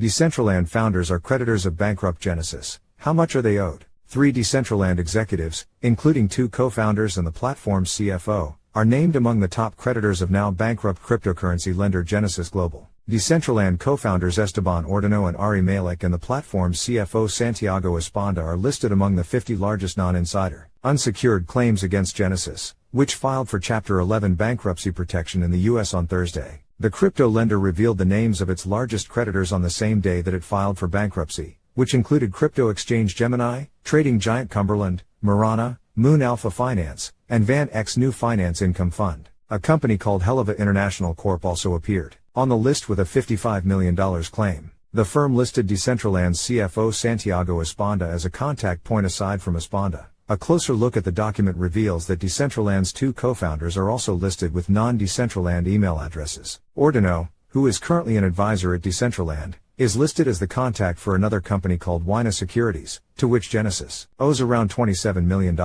Decentraland founders are creditors of bankrupt Genesis. How much are they owed? 3 Decentraland executives, including 2 co-founders and the platform's CFO, are named among the top creditors of now-bankrupt cryptocurrency lender Genesis Global. Decentraland co-founders Esteban, Ordano and Meilich and the platform's CFO Santiago Esponda are listed among the 50 largest non-insider, unsecured claims against Genesis, which filed for Chapter 11 bankruptcy protection in the U.S. on Thursday. The crypto lender revealed the names of its largest creditors on the same day that it filed for bankruptcy, which included crypto exchange Gemini, trading giant Cumberland, Mirana, MoonAlpha Finance, and VanEck's new finance income fund. A company called Heliva International Corp also appeared on the list with a $55 million claim. The firm listed Decentraland's CFO Santiago Esponda as a contact point. Aside from Esponda, a closer look at the document reveals that Decentraland's 2 co-founders are also listed with non-Decentraland email addresses. Ordano, who is currently an advisor at Decentraland, is listed as the contact for another company called Wina Securities, to which Genesis owes around $27 million.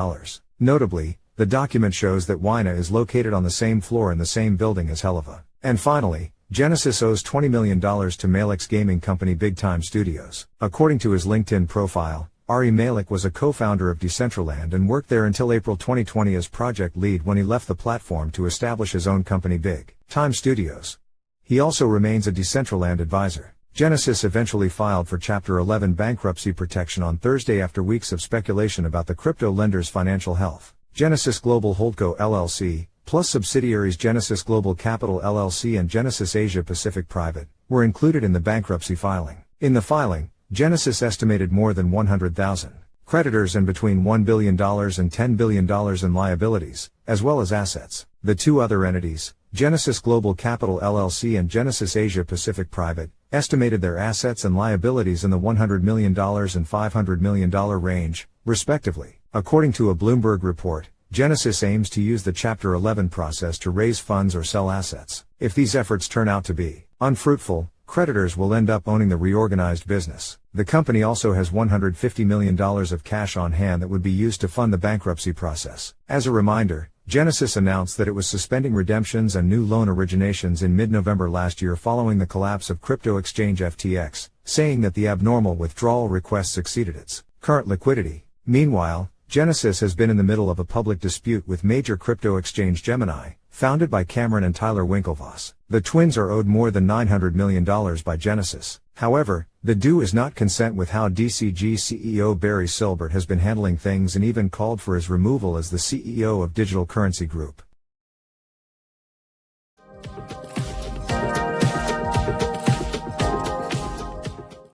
Notably, the document shows that Wina is located on the same floor in the same building as Heliva. And finally, Genesis owes $20 million to Meilich's gaming company Big Time Studios. According to his LinkedIn profile, Meilich was a co-founder of Decentraland and worked there until April 2020 as project lead when he left the platform to establish his own company Big Time Studios. He also remains a Decentraland advisor. Genesis eventually filed for Chapter 11 bankruptcy protection on Thursday after weeks of speculation about the crypto lender's financial health. Genesis Global Holdco LLC, plus subsidiaries Genesis Global Capital LLC and Genesis Asia Pacific Private, were included in the bankruptcy filing. In the filing, Genesis estimated more than 100,000 creditors and between $1 billion and $10 billion in liabilities, as well as assets. The 2 other entities, Genesis Global Capital LLC and Genesis Asia Pacific Private, estimated their assets and liabilities in the $100 million and $500 million range, respectively. According to a Bloomberg report, Genesis aims to use the Chapter 11 process to raise funds or sell assets. If these efforts turn out to be unfruitful, creditors will end up owning the reorganized business. The company also has $150 million of cash on hand that would be used to fund the bankruptcy process. As a reminder, Genesis announced that it was suspending redemptions and new loan originations in mid-November last year following the collapse of crypto exchange FTX, saying that the abnormal withdrawal requests exceeded its current liquidity. Meanwhile, Genesis has been in the middle of a public dispute with major crypto exchange Gemini, founded by Cameron and Tyler Winklevoss. The twins are owed more than $900 million by Genesis. However, the duo is not content with how DCG CEO Barry Silbert has been handling things and even called for his removal as the CEO of Digital Currency Group.